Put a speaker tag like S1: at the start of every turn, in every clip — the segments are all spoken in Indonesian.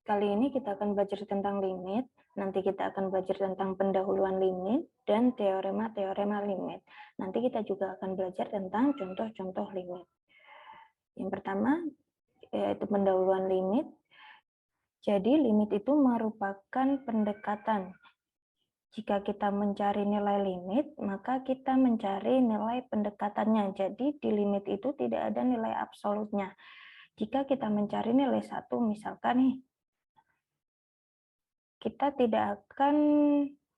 S1: Kali ini kita akan belajar tentang limit, nanti kita akan belajar tentang pendahuluan limit, dan teorema-teorema limit. Nanti kita juga akan belajar tentang contoh-contoh limit. Yang pertama, yaitu pendahuluan limit. Jadi, limit itu merupakan pendekatan. Jika kita mencari nilai limit, maka kita mencari nilai pendekatannya. Jadi, di limit itu tidak ada nilai absolutnya. Jika kita mencari nilai 1, misalkan nih, kita tidak akan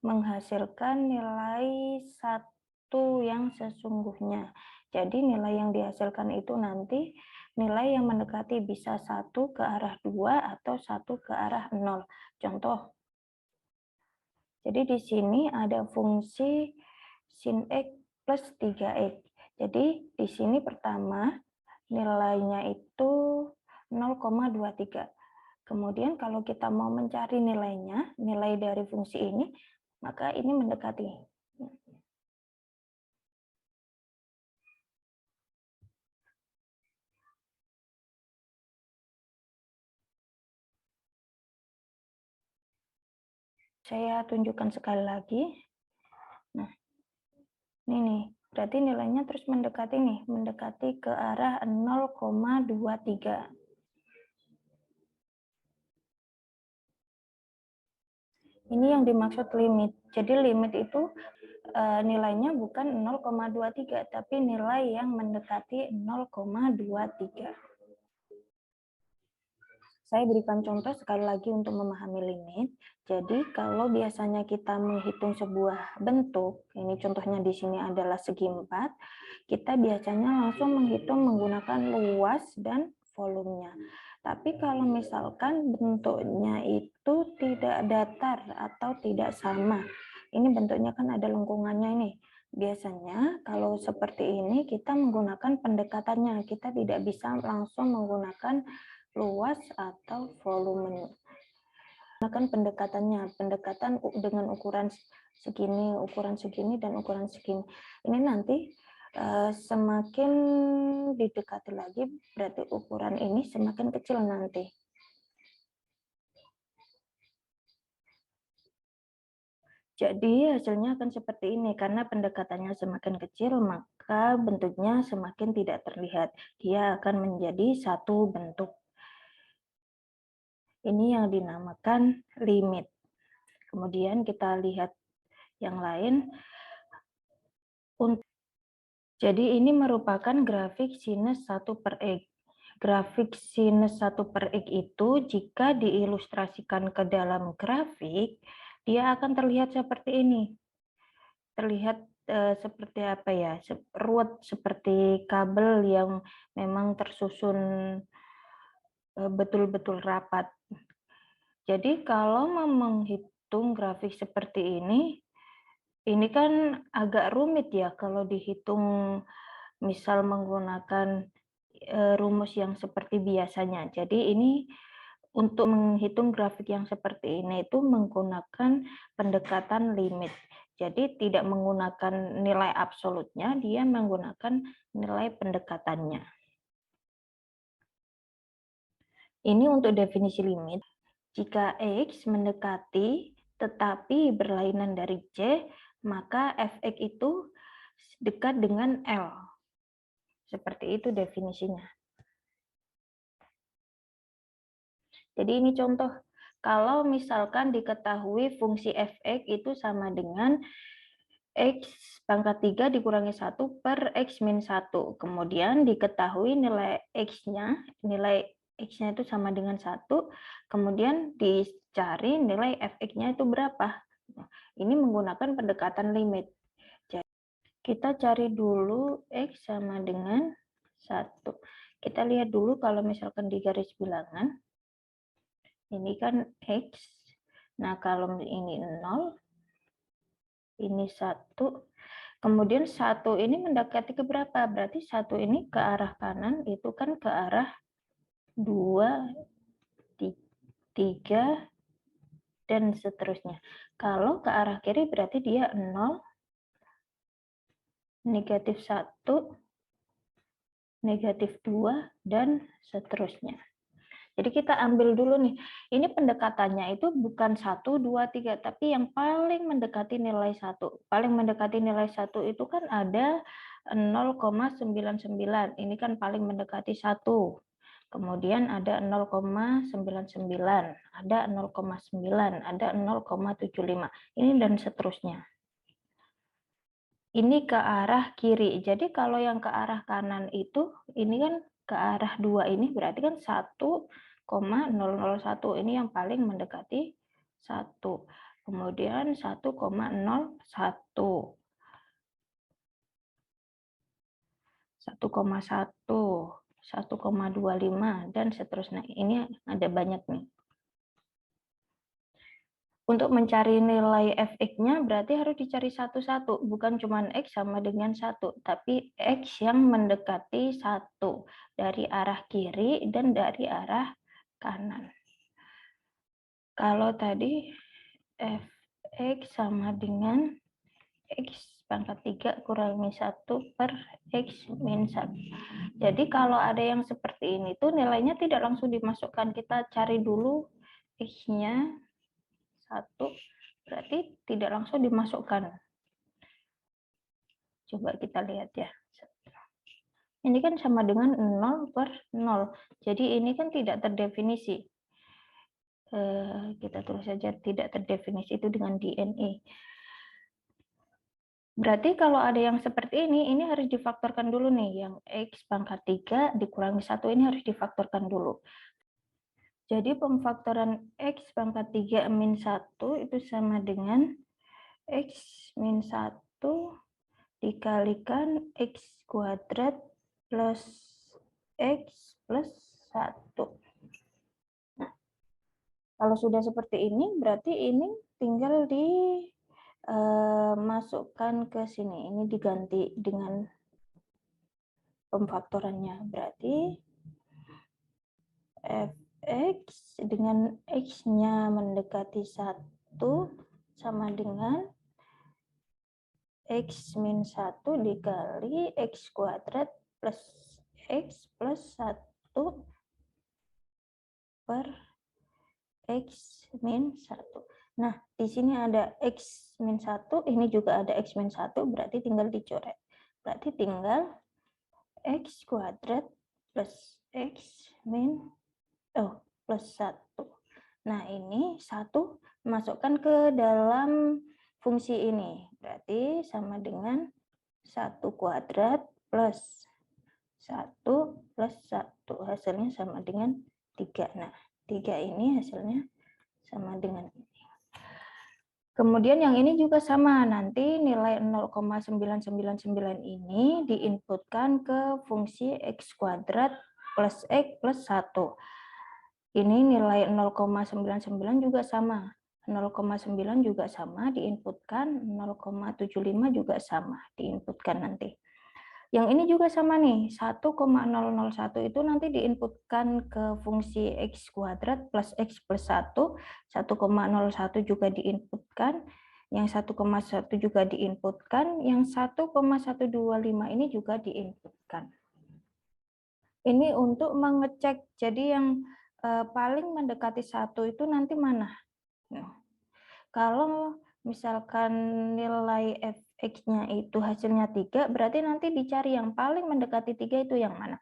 S1: menghasilkan nilai 1 yang sesungguhnya. Jadi nilai yang dihasilkan itu nanti nilai yang mendekati bisa 1 ke arah 2 atau 1 ke arah 0. Contoh, jadi di sini ada fungsi sin X plus 3X. Jadi di sini pertama nilainya itu 0,23. Kemudian kalau kita mau mencari nilainya, nilai dari fungsi ini, maka ini mendekati. Saya tunjukkan sekali lagi. Nah, ini nih, berarti nilainya terus mendekati nih, mendekati ke arah 0,23. Ini yang dimaksud limit. Jadi limit itu nilainya bukan 0,23, tapi nilai yang mendekati 0,23. Saya berikan contoh sekali lagi untuk memahami limit. Jadi kalau biasanya kita menghitung sebuah bentuk, ini contohnya di sini adalah segi 4, kita biasanya langsung menghitung menggunakan luas dan volumenya. Tapi kalau misalkan bentuknya itu tidak datar atau tidak sama, ini bentuknya kan ada lengkungannya ini. Biasanya kalau seperti ini kita menggunakan pendekatannya, kita tidak bisa langsung menggunakan luas atau volumenya. Gunakan pendekatan dengan ukuran segini, dan ukuran segini. Ini nanti semakin didekati lagi, berarti ukuran ini semakin kecil nanti. Jadi hasilnya akan seperti ini, karena pendekatannya semakin kecil, maka bentuknya semakin tidak terlihat. Dia akan menjadi satu bentuk. Ini yang dinamakan limit. Kemudian kita lihat yang lain. Jadi ini merupakan grafik sinus 1/X. Grafik sinus 1/X itu jika diilustrasikan ke dalam grafik, dia akan terlihat seperti ini. Terlihat seperti apa ya? Ruwet seperti kabel yang memang tersusun betul-betul rapat. Jadi kalau mau menghitung grafik seperti ini kan agak rumit ya kalau dihitung misal menggunakan rumus yang seperti biasanya. Jadi ini untuk menghitung grafik yang seperti ini itu menggunakan pendekatan limit. Jadi tidak menggunakan nilai absolutnya, dia menggunakan nilai pendekatannya. Ini untuk definisi limit. Jika X mendekati tetapi berlainan dari C, maka Fx itu dekat dengan L. Seperti itu definisinya. Jadi ini contoh. Kalau misalkan diketahui fungsi Fx itu sama dengan X pangkat 3 dikurangi 1 per X min 1. Kemudian diketahui nilai X-nya, nilai X-nya itu sama dengan 1, kemudian dicari nilai Fx-nya itu berapa. Ini menggunakan pendekatan limit. Jadi, kita cari dulu X sama dengan 1. Kita lihat dulu kalau misalkan di garis bilangan, ini kan X, nah kalau ini 0, ini 1, kemudian 1 ini mendekati ke berapa? Berarti 1 ini ke arah kanan, itu kan ke arah 2, 3, dan seterusnya. Kalau ke arah kiri berarti dia 0, negatif 1, negatif 2, dan seterusnya. Jadi kita ambil dulu nih, ini pendekatannya itu bukan 1, 2, 3, tapi yang paling mendekati nilai 1. Paling mendekati nilai 1 itu kan ada 0,99, ini kan paling mendekati 1. Kemudian ada 0,99, ada 0,9, ada 0,75, ini dan seterusnya. Ini ke arah kiri, jadi kalau yang ke arah kanan itu, ini kan ke arah 2 ini berarti kan 1,001, ini yang paling mendekati 1. Kemudian 1,01, 1,1, 1,25, dan seterusnya. Ini ada banyak nih. Untuk mencari nilai fx-nya berarti harus dicari satu-satu, bukan cuma x sama dengan 1, tapi x yang mendekati 1 dari arah kiri dan dari arah kanan. Kalau tadi fx sama dengan x pangkat 3 kurangi 1 per x min 1. Jadi kalau ada yang seperti ini tuh nilainya tidak langsung dimasukkan, kita cari dulu x-nya 1, berarti tidak langsung dimasukkan. Coba kita lihat ya. Ini kan sama dengan 0 per 0. Jadi ini kan tidak terdefinisi. Kita tulis saja tidak terdefinisi itu dengan DNA. Berarti kalau ada yang seperti ini harus difaktorkan dulu nih. Yang x pangkat 3 dikurangi 1 ini harus difaktorkan dulu. Jadi pemfaktoran x pangkat 3 min 1 itu sama dengan x min 1 dikalikan x kuadrat plus x plus 1. Nah, kalau sudah seperti ini, berarti ini tinggal dimasukkan ke sini. Ini diganti dengan pemfaktorannya. Berarti fx dengan x-nya mendekati 1 sama dengan x min 1 dikali x kuadrat plus x plus 1 per x min 1. Nah, di sini ada x min 1, ini juga ada x min 1, berarti tinggal dicoret. Berarti tinggal x kuadrat plus x min plus 1. Nah, ini 1 masukkan ke dalam fungsi ini. Berarti sama dengan 1 kuadrat plus 1 plus 1. Hasilnya sama dengan 3. Nah, 3 ini hasilnya sama dengan ini. Kemudian yang ini juga sama. Nanti nilai 0,999 ini diinputkan ke fungsi x kuadrat plus x plus 1. Ini nilai 0,99 juga sama. 0,9 juga sama diinputkan, 0,75 juga sama diinputkan nanti. Yang ini juga sama nih, 1,001 itu nanti diinputkan ke fungsi x kuadrat plus x plus 1, 1,01 juga diinputkan, yang 1,1 juga diinputkan, yang 1,125 ini juga diinputkan. Ini untuk mengecek, jadi yang paling mendekati 1 itu nanti mana? Nah, kalau misalkan nilai fx-nya itu hasilnya 3, berarti nanti dicari yang paling mendekati 3 itu yang mana?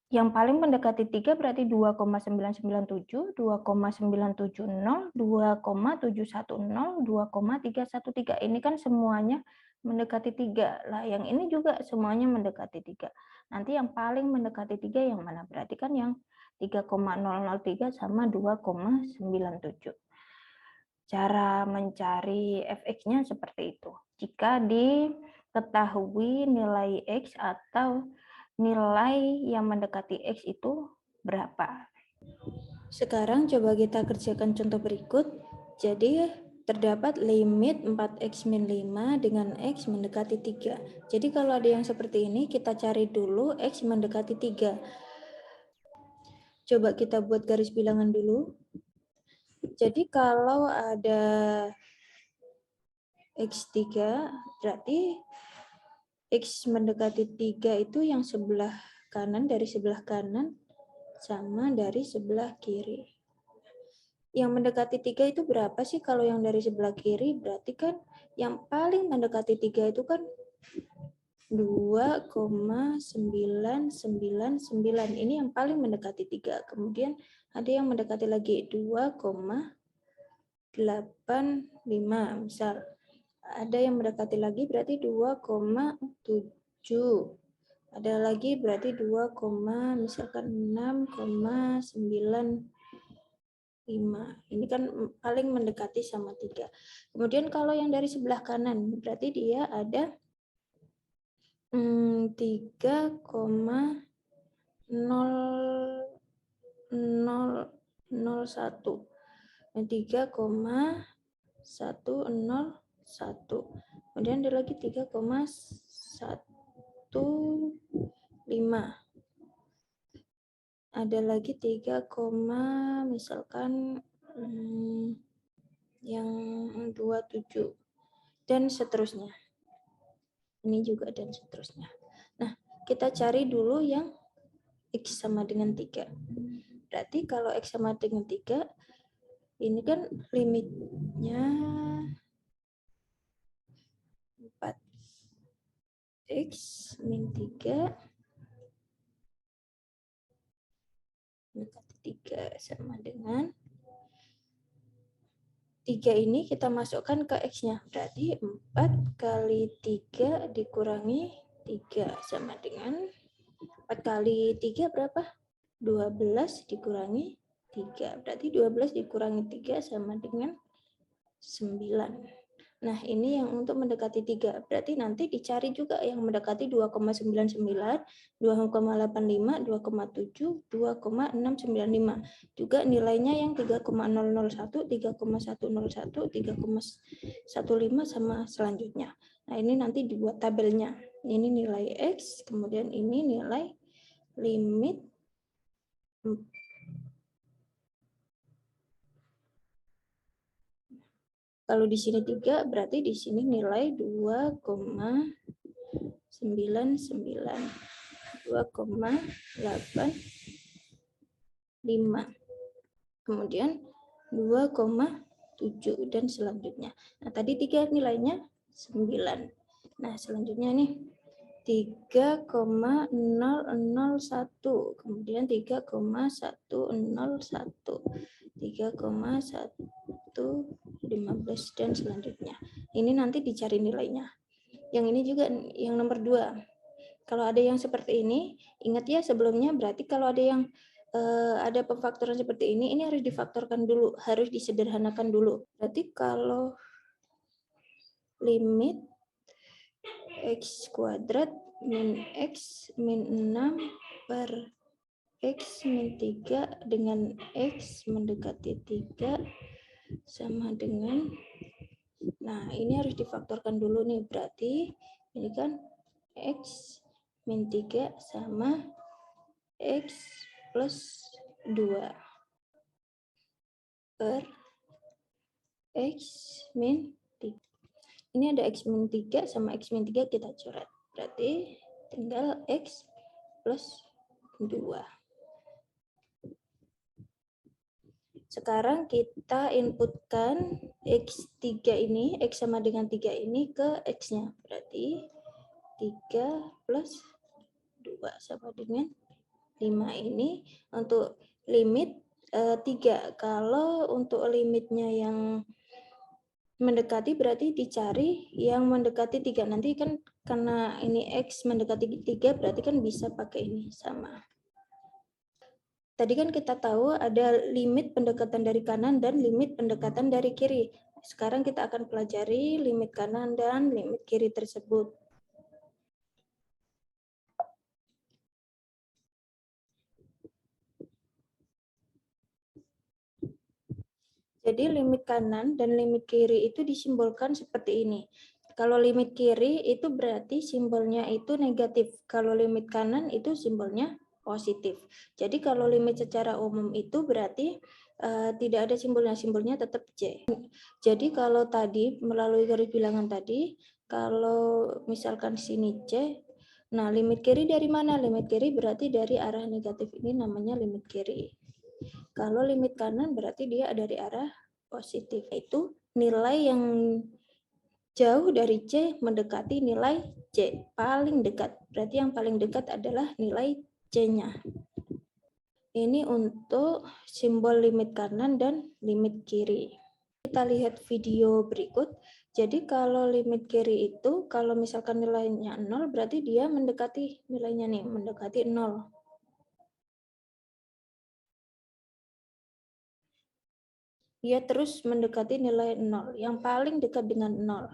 S1: Yang paling mendekati 3 berarti 2,997, 2,970, 2,710, 2,313. Ini kan semuanya mendekati 3. Lah, yang ini juga semuanya mendekati 3. Nanti yang paling mendekati 3 yang mana? Berarti kan yang 3,003 sama 2,97. Cara mencari fx-nya seperti itu. Jika diketahui nilai x atau nilai yang mendekati x itu berapa. Sekarang coba kita kerjakan contoh berikut. Jadi terdapat limit 4x min 5 dengan x mendekati 3. Jadi kalau ada yang seperti ini, kita cari dulu x mendekati 3. Coba kita buat garis bilangan dulu. Jadi kalau ada x3, berarti x mendekati 3 itu yang sebelah kanan, dari sebelah kanan sama dari sebelah kiri. Yang mendekati 3 itu berapa sih kalau yang dari sebelah kiri? Berarti kan yang paling mendekati 3 itu kan 2,999. Ini yang paling mendekati 3. Kemudian ada yang mendekati lagi 2,85 misal. Ada yang mendekati lagi berarti 2,7. Ada lagi berarti 2, misalkan 6,95. Ini kan paling mendekati sama 3. Kemudian kalau yang dari sebelah kanan berarti dia ada 3,0001. 3,101. Kemudian ada lagi 3,15. Ada lagi 3, misalkan yang 27 dan seterusnya. Ini juga dan seterusnya. Nah, kita cari dulu yang X sama dengan 3. Berarti kalau X sama dengan 3, ini kan limitnya 4X min 3 mendekati 3 sama dengan 3 ini kita masukkan ke X-nya. Berarti 4 kali 3 dikurangi 3 sama dengan 4 kali 3 berapa? 12 dikurangi 3. Berarti 12 dikurangi 3 sama dengan 9. Nah, ini yang untuk mendekati 3. Berarti nanti dicari juga yang mendekati 2,99, 2,85, 2,7, 2,695. Juga nilainya yang 3,001, 3,101, 3,15 sama selanjutnya. Nah, ini nanti dibuat tabelnya. Ini nilai X, kemudian ini nilai limit kalau di sini 3, berarti di sini nilai 2,99, 2,85. Kemudian 2,7 dan selanjutnya. Nah, tadi 3 nilainya 9. Nah, selanjutnya nih 3,001, kemudian 3,101, 3,115 dan selanjutnya. Ini nanti dicari nilainya. Yang ini juga yang nomor 2. Kalau ada yang seperti ini, ingat ya sebelumnya berarti kalau ada yang ada pemfaktoran seperti ini harus difaktorkan dulu, harus disederhanakan dulu. Berarti kalau limit X kuadrat min X min 6 per X min 3 dengan X mendekati 3 sama dengan, nah ini harus difaktorkan dulu nih, berarti ini kan X min 3 sama X plus 2 per X min 3. Ini ada X min 3 sama X min 3 kita coret. Berarti tinggal X plus 2. Sekarang kita inputkan X3 ini, X sama dengan 3 ini ke X-nya. Berarti 3 plus 2 sama dengan 5 ini untuk limit 3. Kalau untuk limitnya yang mendekati berarti dicari yang mendekati 3. Nanti kan karena ini X mendekati 3 berarti kan bisa pakai ini sama. Tadi kan kita tahu ada limit pendekatan dari kanan dan limit pendekatan dari kiri. Sekarang kita akan pelajari limit kanan dan limit kiri tersebut. Jadi limit kanan dan limit kiri itu disimbolkan seperti ini. Kalau limit kiri itu berarti simbolnya itu negatif. Kalau limit kanan itu simbolnya positif. Jadi kalau limit secara umum itu berarti tidak ada simbolnya tetap J. Jadi kalau tadi melalui garis bilangan tadi, kalau misalkan sini C,
S2: Nah, limit kiri dari mana? Limit kiri berarti dari arah negatif ini namanya limit kiri. Kalau limit kanan berarti dia dari arah positif. Itu nilai yang jauh dari C mendekati nilai C. Paling dekat. Berarti yang paling dekat adalah nilai C-nya. Ini untuk simbol limit kanan dan limit kiri. Kita lihat video berikut. Jadi kalau limit kiri itu, kalau misalkan nilainya 0, berarti dia mendekati nilainya nih, mendekati 0. Dia terus mendekati nilai 0, yang paling dekat dengan 0.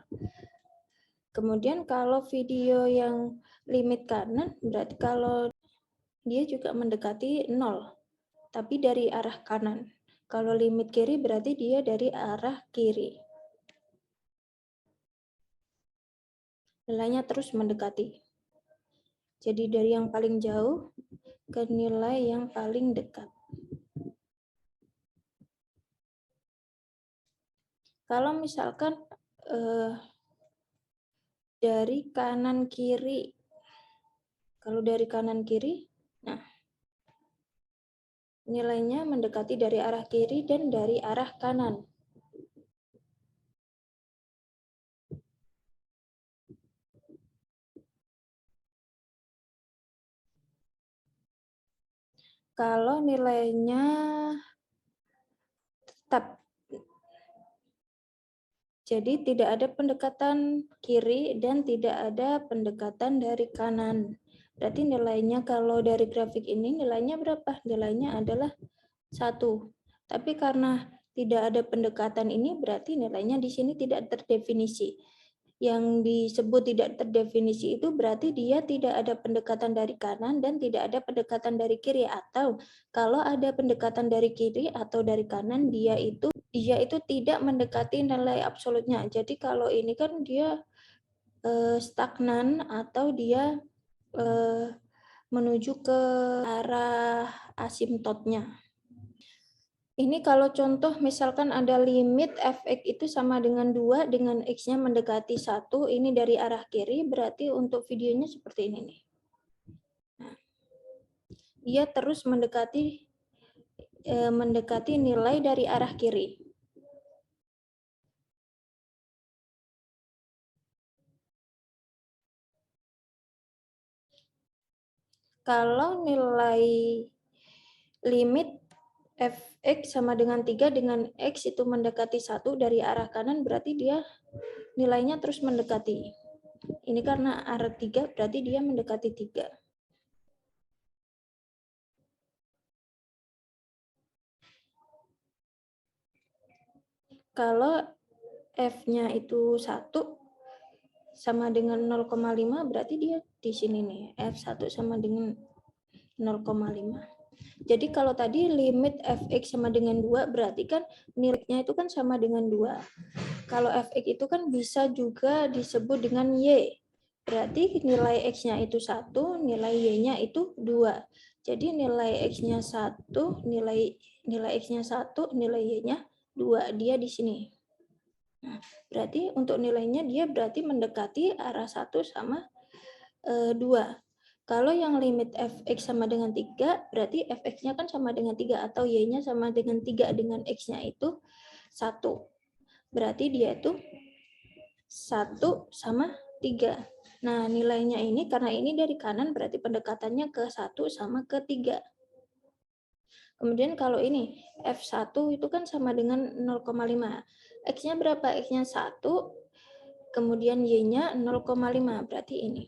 S2: Kemudian kalau video yang limit kanan, berarti kalau dia juga mendekati 0, tapi dari arah kanan. Kalau limit kiri berarti dia dari arah kiri. Nilainya terus mendekati. Jadi dari yang paling jauh ke nilai yang paling dekat. Kalau misalkan dari kanan kiri, kalau dari kanan kiri, nah nilainya mendekati dari arah kiri dan dari arah kanan. Kalau nilainya tetap, jadi tidak ada pendekatan kiri dan tidak ada pendekatan dari kanan. Berarti nilainya kalau dari grafik ini nilainya berapa? Nilainya adalah 1. Tapi karena tidak ada pendekatan ini berarti nilainya di sini tidak terdefinisi. Yang disebut tidak terdefinisi itu berarti dia tidak ada pendekatan dari kanan dan tidak ada pendekatan dari kiri, atau kalau ada pendekatan dari kiri atau dari kanan dia itu tidak mendekati nilai absolutnya. Jadi kalau ini kan dia stagnan atau dia menuju ke arah asimptotnya. Ini kalau contoh misalkan ada limit fx itu sama dengan 2 dengan x-nya mendekati 1, ini dari arah kiri, berarti untuk videonya seperti ini nih. Nah, dia terus mendekati nilai dari arah kiri. Kalau nilai limit fx sama dengan 3 dengan x itu mendekati 1 dari arah kanan, berarti dia nilainya terus mendekati. Ini karena arah 3, berarti dia mendekati 3. Kalau f-nya itu 1 sama dengan 0,5, berarti dia di sini nih. F1 sama dengan 0,5. Jadi kalau tadi limit fx sama dengan 2, berarti kan nilainya itu kan sama dengan 2. Kalau fx itu kan bisa juga disebut dengan y. Berarti nilai x-nya itu 1, nilai y-nya itu 2. Jadi nilai x-nya 1, nilai x-nya 1, nilai y-nya 2. Dia di sini. Nah, berarti untuk nilainya dia berarti mendekati arah 1 sama 2. Kalau yang limit fx sama dengan 3, berarti fx-nya kan sama dengan 3 atau y-nya sama dengan 3 dengan x-nya itu 1. Berarti dia itu 1 sama 3. Nah, nilainya ini karena ini dari kanan berarti pendekatannya ke 1 sama ke 3. Kemudian kalau ini F1 itu kan sama dengan 0,5. X-nya berapa? X-nya 1, kemudian Y-nya 0,5. Berarti ini.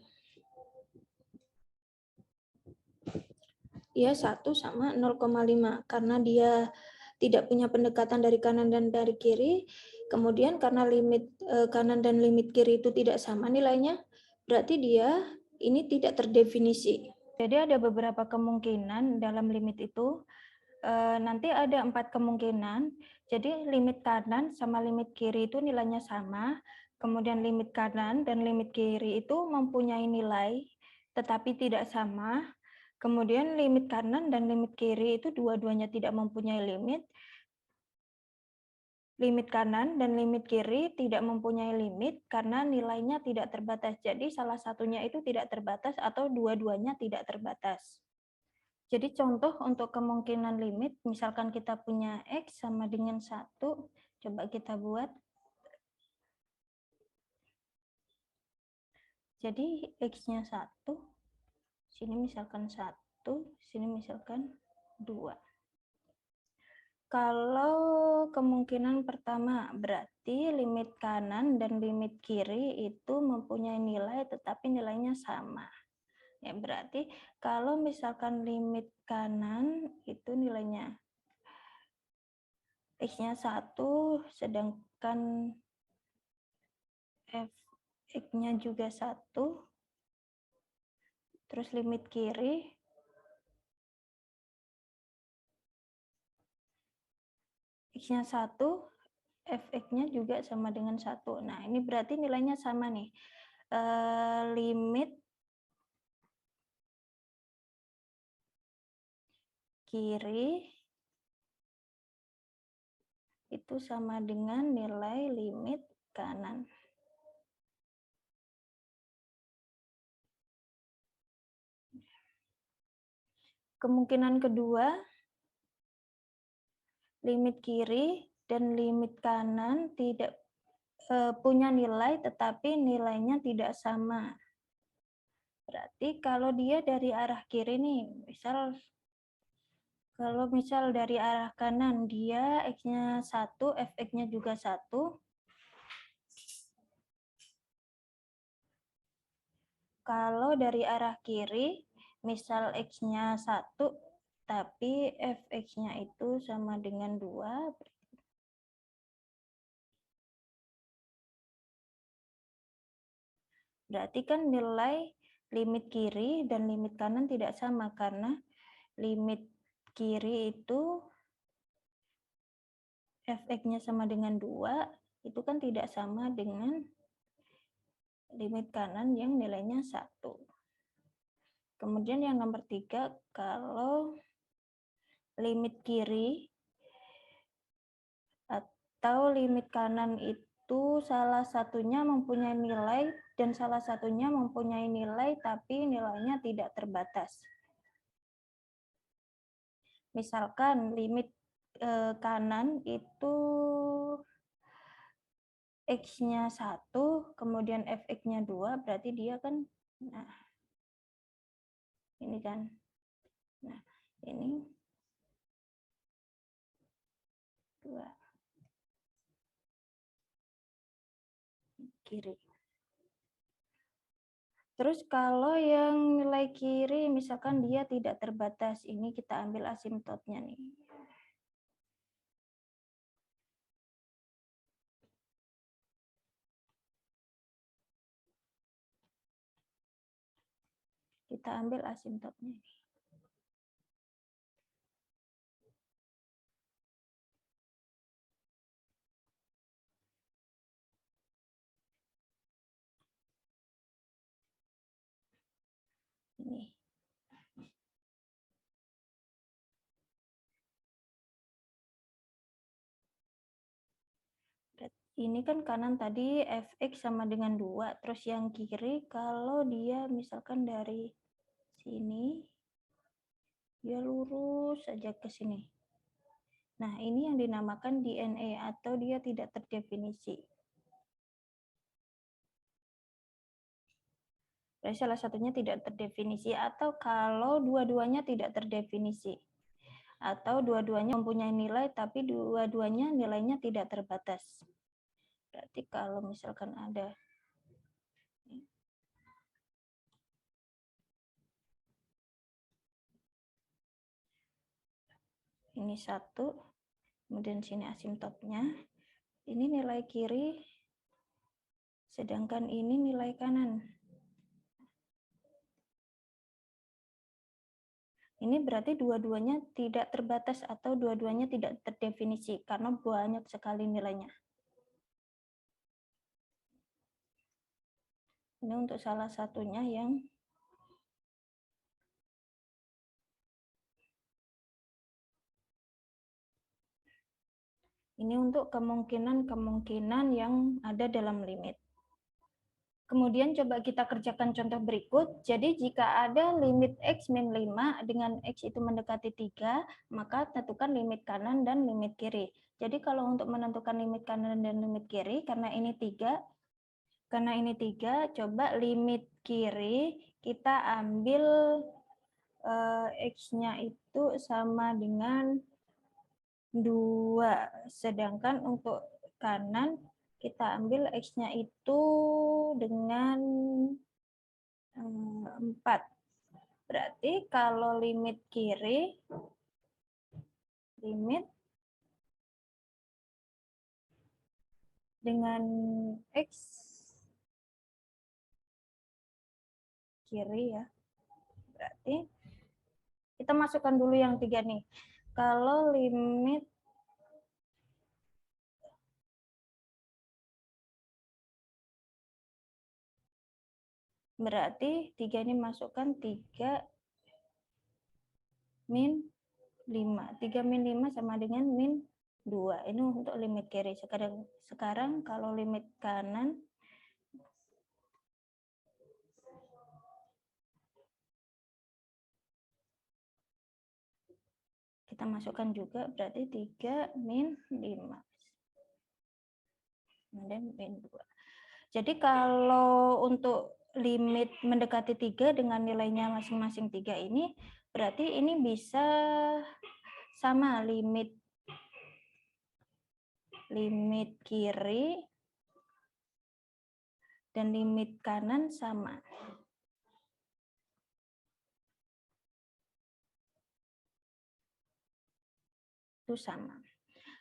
S2: Dia 1 sama 0,5. Karena dia tidak punya pendekatan dari kanan dan dari kiri, kemudian karena limit kanan dan limit kiri itu tidak sama nilainya, berarti dia ini tidak terdefinisi.
S1: Jadi ada beberapa kemungkinan dalam limit itu. Nanti ada 4 kemungkinan. Jadi limit kanan sama limit kiri itu nilainya sama. Kemudian limit kanan dan limit kiri itu mempunyai nilai tetapi tidak sama. Kemudian limit kanan dan limit kiri itu dua-duanya tidak mempunyai limit. limit kanan dan limit kiri tidak mempunyai limit karena nilainya tidak terbatas. Jadi salah satunya itu tidak terbatas atau dua-duanya tidak terbatas. Jadi contoh untuk kemungkinan limit, misalkan kita punya X sama dengan 1, coba kita buat. Jadi X-nya 1, sini misalkan 1, sini misalkan 2. Kalau kemungkinan pertama, berarti limit kanan dan limit kiri itu mempunyai nilai tetapi nilainya sama. Ya, berarti kalau misalkan limit kanan itu nilainya X-nya 1, sedangkan F(x)-nya juga 1, terus limit kiri X-nya 1, Fx-nya juga sama dengan 1. Nah, ini berarti nilainya sama nih. Limit kiri itu sama dengan nilai limit kanan. Kemungkinan kedua, limit kiri dan limit kanan tidak punya nilai tetapi nilainya tidak sama. Berarti kalau dia dari arah kiri nih, kalau misal dari arah kanan dia X-nya 1, Fx-nya juga 1. Kalau dari arah kiri, misal X-nya 1, tapi Fx-nya itu sama dengan 2, berarti kan nilai limit kiri dan limit kanan tidak sama, karena limit kiri itu Fx-nya sama dengan 2, itu kan tidak sama dengan limit kanan yang nilainya 1. Kemudian yang nomor 3, kalau limit kiri atau limit kanan itu salah satunya mempunyai nilai dan salah satunya mempunyai nilai tapi nilainya tidak terbatas. Misalkan limit kanan itu X-nya 1, kemudian Fx-nya 2, berarti dia kan, nah, ini kan, nah, ini 2, kiri. Terus kalau yang nilai kiri, misalkan dia tidak terbatas, ini kita ambil asimtotnya nih. Kita ambil asimtotnya nih. Ini. Ini kan kanan tadi Fx sama dengan 2, terus yang kiri kalau dia misalkan dari sini, dia lurus saja ke sini. Nah, ini yang dinamakan DNA atau dia tidak terdefinisi. Berarti salah satunya tidak terdefinisi, atau kalau dua-duanya tidak terdefinisi. Atau dua-duanya mempunyai nilai, tapi dua-duanya nilainya tidak terbatas. Berarti kalau misalkan ada ini 1, kemudian sini asimtotnya, ini nilai kiri, sedangkan ini nilai kanan. Ini berarti dua-duanya tidak terbatas atau dua-duanya tidak terdefinisi, karena banyak sekali nilainya. Ini untuk salah satunya yang Ini untuk kemungkinan-kemungkinan yang ada dalam limit. Kemudian coba kita kerjakan contoh berikut. Jadi jika ada limit X min 5 dengan X itu mendekati 3, maka tentukan limit kanan dan limit kiri. Jadi kalau untuk menentukan limit kanan dan limit kiri, karena ini 3, coba limit kiri kita ambil X-nya itu sama dengan 2. Sedangkan untuk kanan kita ambil X-nya itu dengan 4. Berarti kalau limit kiri, limit dengan X kiri ya. Berarti kita masukkan dulu yang 3 nih. Kalau limit berarti 3 ini masukkan 3 min 5. 3 min 5 sama dengan min 2. Ini untuk limit kiri. Sekarang kalau limit kanan, kita masukkan juga berarti 3 min 5. Kemudian min 2. Jadi kalau untuk limit mendekati 3 dengan nilainya masing-masing 3 ini, berarti ini bisa sama limit kiri dan limit kanan sama. Itu sama.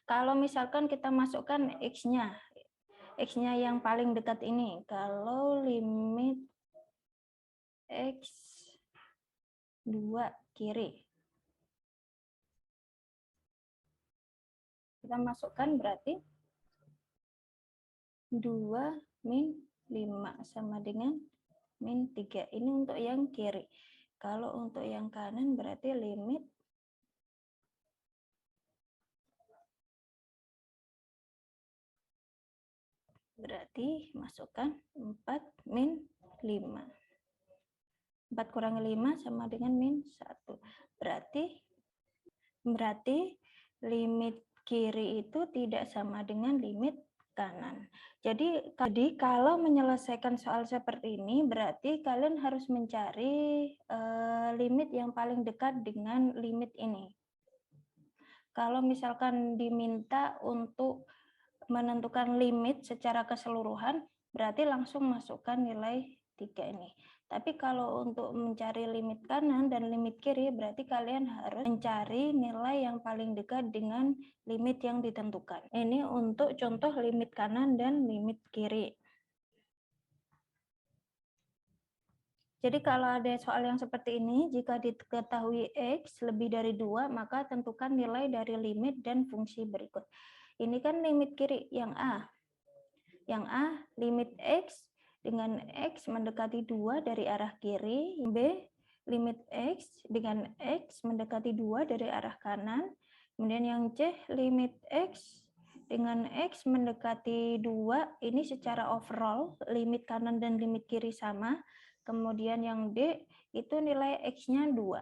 S1: Kalau misalkan kita masukkan X-nya yang paling dekat ini, kalau limit X 2 kiri, kita masukkan berarti 2 min 5 sama dengan min 3. Ini untuk yang kiri. Kalau untuk yang kanan berarti limit berarti masukkan 4 min 5. 4 kurangi 5 sama dengan min 1. Berarti limit kiri itu tidak sama dengan limit kanan. Jadi kalau menyelesaikan soal seperti ini, berarti kalian harus mencari limit yang paling dekat dengan limit ini. Kalau misalkan diminta untuk menentukan limit secara keseluruhan, berarti langsung masukkan nilai 3 ini. Tapi kalau untuk mencari limit kanan dan limit kiri, berarti kalian harus mencari nilai yang paling dekat dengan limit yang ditentukan. Ini untuk contoh limit kanan dan limit kiri. Jadi kalau ada soal yang seperti ini, jika diketahui X lebih dari 2, maka tentukan nilai dari limit dan fungsi berikut. Ini kan limit kiri, yang A. Yang A, limit X dengan X mendekati 2 dari arah kiri. B, limit X dengan X mendekati 2 dari arah kanan. Kemudian yang C, limit X dengan X mendekati 2. Ini secara overall, limit kanan dan limit kiri sama. Kemudian yang D, itu nilai X-nya 2.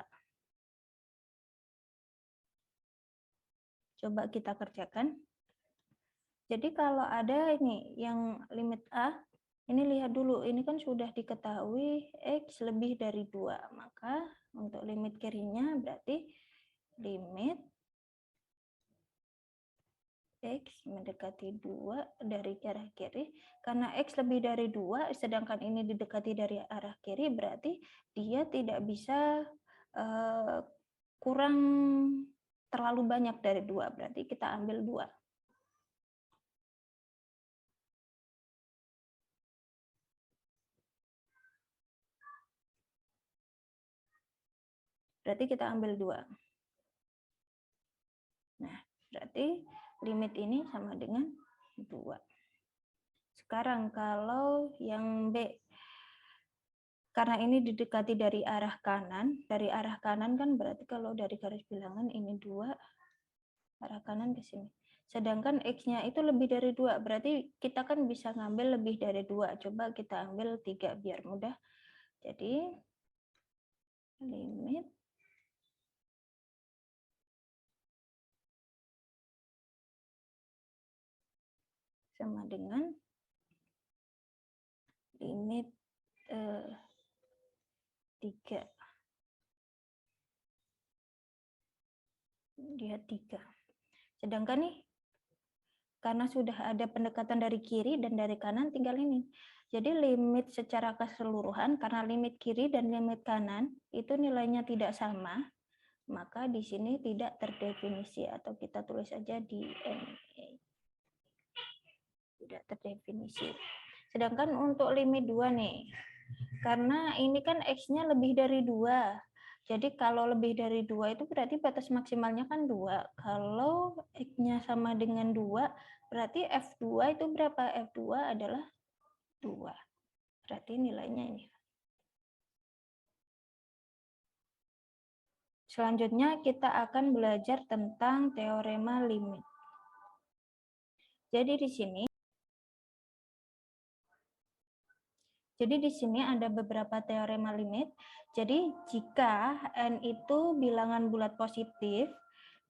S1: Coba kita kerjakan. Jadi kalau ada ini yang limit A, ini lihat dulu, ini kan sudah diketahui X lebih dari 2. Maka untuk limit kirinya berarti limit X mendekati 2 dari arah kiri. Karena X lebih dari 2, sedangkan ini didekati dari arah kiri, berarti dia tidak bisa kurang terlalu banyak dari 2. Berarti kita ambil 2. Berarti kita ambil 2. Nah, berarti limit ini sama dengan 2. Sekarang kalau yang B, karena ini didekati dari arah kanan kan berarti kalau dari garis bilangan ini 2, arah kanan ke sini. Sedangkan X-nya itu lebih dari 2, berarti kita kan bisa ngambil lebih dari 2. Coba kita ambil 3 biar mudah. Jadi, limit sama dengan limit 3. Dia 3. Sedangkan nih, karena sudah ada pendekatan dari kiri dan dari kanan, tinggal ini. Jadi limit secara keseluruhan, karena limit kiri dan limit kanan itu nilainya tidak sama, maka di sini tidak terdefinisi, atau kita tulis saja di NA. Tidak terdefinisi. Sedangkan untuk limit 2 nih, karena ini kan X-nya lebih dari 2. Jadi kalau lebih dari 2 itu berarti batas maksimalnya kan 2. Kalau X-nya sama dengan 2, berarti F2 itu berapa? F2 adalah 2. Berarti nilainya ini. Selanjutnya kita akan belajar tentang teorema limit. Jadi di sini ada beberapa teorema limit. Jadi jika N itu bilangan bulat positif,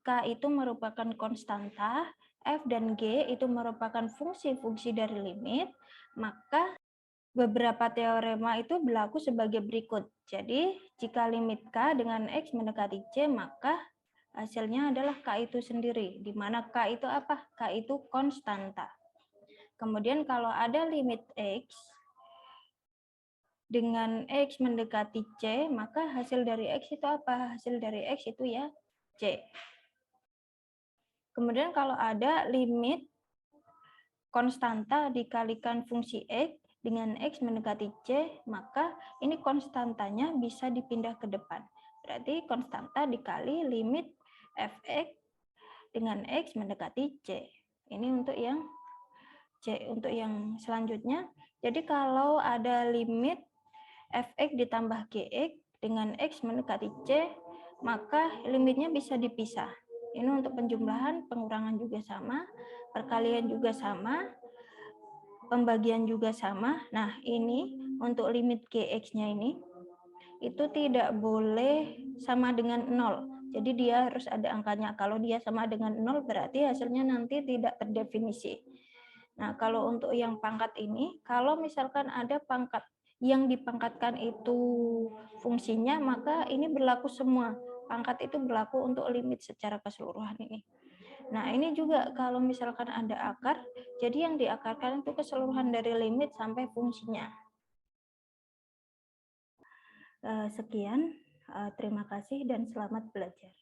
S1: K itu merupakan konstanta, F dan G itu merupakan fungsi-fungsi dari limit, maka beberapa teorema itu berlaku sebagai berikut. Jadi jika limit K dengan X mendekati C, maka hasilnya adalah K itu sendiri, di mana K itu apa? K itu konstanta. Kemudian kalau ada limit X dengan X mendekati C, maka hasil dari X itu apa? Hasil dari X itu ya C. Kemudian kalau ada limit konstanta dikalikan fungsi X dengan X mendekati C, maka ini konstantanya bisa dipindah ke depan. Berarti konstanta dikali limit Fx dengan X mendekati C. Ini untuk yang C. Untuk yang selanjutnya, jadi kalau ada limit Fx ditambah Gx dengan X mendekati C, maka limitnya bisa dipisah. Ini untuk penjumlahan, pengurangan juga sama, perkalian juga sama, pembagian juga sama. Nah, ini untuk limit Gx-nya ini, itu tidak boleh sama dengan 0. Jadi dia harus ada angkanya. Kalau dia sama dengan 0, berarti hasilnya nanti tidak terdefinisi. Nah, kalau untuk yang pangkat ini, kalau misalkan ada pangkat yang dipangkatkan itu fungsinya, maka ini berlaku semua. Pangkat itu berlaku untuk limit secara keseluruhan ini. Nah, ini juga kalau misalkan ada akar, jadi yang diakarkan itu keseluruhan dari limit sampai fungsinya. Sekian, terima kasih dan selamat belajar.